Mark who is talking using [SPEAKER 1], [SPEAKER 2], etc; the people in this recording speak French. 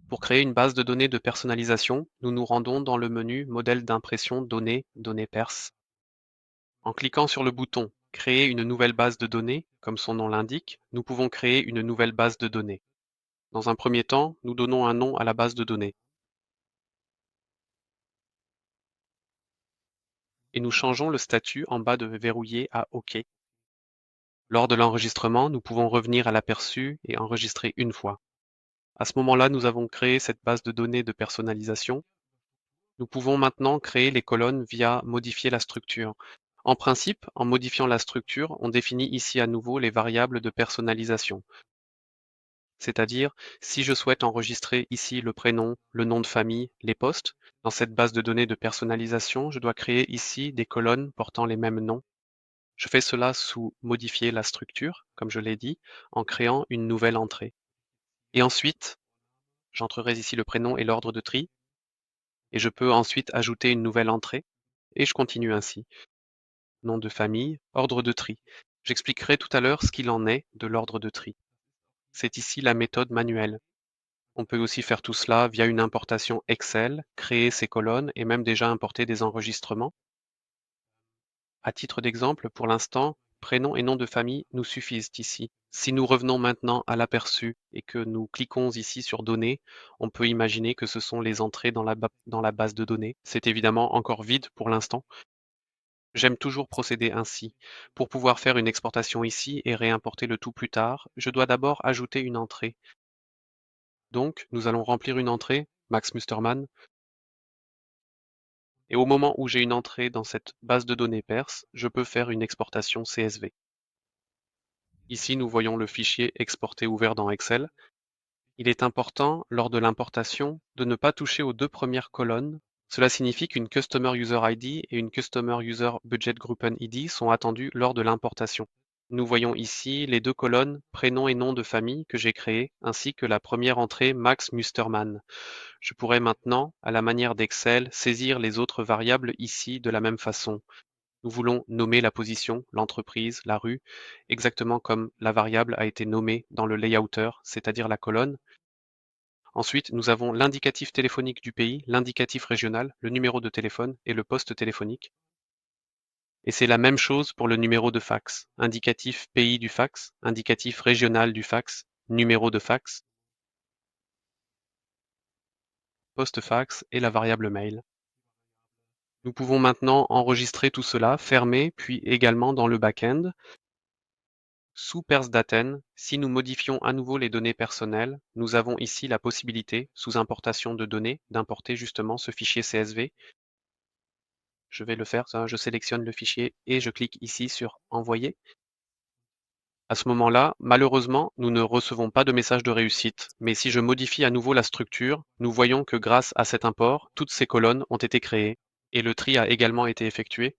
[SPEAKER 1] Pour créer une base de données de personnalisation, nous nous rendons dans le menu Modèle d'impression données, données perses. En cliquant sur le bouton Créer une nouvelle base de données, comme son nom l'indique, nous pouvons créer une nouvelle base de données. Dans un premier temps, nous donnons un nom à la base de données. Et nous changeons le statut en bas de Verrouiller à OK. Lors de l'enregistrement, nous pouvons revenir à l'aperçu et enregistrer une fois. À ce moment-là, nous avons créé cette base de données de personnalisation. Nous pouvons maintenant créer les colonnes via Modifier la structure. En principe, en modifiant la structure, on définit ici à nouveau les variables de personnalisation. C'est-à-dire, si je souhaite enregistrer ici le prénom, le nom de famille, les postes, dans cette base de données de personnalisation, je dois créer ici des colonnes portant les mêmes noms. Je fais cela sous Modifier la structure, comme je l'ai dit, en créant une nouvelle entrée. Et ensuite, j'entrerai ici le prénom et l'ordre de tri, et je peux ensuite ajouter une nouvelle entrée, et je continue ainsi. Nom de famille, ordre de tri. J'expliquerai tout à l'heure ce qu'il en est de l'ordre de tri. C'est ici la méthode manuelle. On peut aussi faire tout cela via une importation Excel, créer ces colonnes et même déjà importer des enregistrements. À titre d'exemple, pour l'instant, prénom et nom de famille nous suffisent ici. Si nous revenons maintenant à l'aperçu et que nous cliquons ici sur Données, on peut imaginer que ce sont les entrées dans la base de données. C'est évidemment encore vide pour l'instant. J'aime toujours procéder ainsi. Pour pouvoir faire une exportation ici et réimporter le tout plus tard, je dois d'abord ajouter une entrée. Donc, nous allons remplir une entrée, Max Mustermann, et au moment où j'ai une entrée dans cette base de données perse, je peux faire une exportation CSV. Ici, nous voyons le fichier exporté ouvert dans Excel. Il est important, lors de l'importation, de ne pas toucher aux deux premières colonnes. Cela signifie qu'une Customer User ID et une Customer User Budget Gruppen ID sont attendues lors de l'importation. Nous voyons ici les deux colonnes prénom et nom de famille que j'ai créées, ainsi que la première entrée Max Mustermann. Je pourrais maintenant, à la manière d'Excel, saisir les autres variables ici de la même façon. Nous voulons nommer la position, l'entreprise, la rue, exactement comme la variable a été nommée dans le layouter, c'est-à-dire la colonne. Ensuite, nous avons l'indicatif téléphonique du pays, l'indicatif régional, le numéro de téléphone et le poste téléphonique. Et c'est la même chose pour le numéro de fax. Indicatif pays du fax, indicatif régional du fax, numéro de fax, poste fax et la variable mail. Nous pouvons maintenant enregistrer tout cela, fermer, puis également dans le back-end. Sous Persdaten, si nous modifions à nouveau les données personnelles, nous avons ici la possibilité, sous importation de données, d'importer justement ce fichier CSV. Je vais le faire, je sélectionne le fichier et je clique ici sur Envoyer. À ce moment-là, malheureusement, nous ne recevons pas de message de réussite, mais si je modifie à nouveau la structure, nous voyons que grâce à cet import, toutes ces colonnes ont été créées et le tri a également été effectué.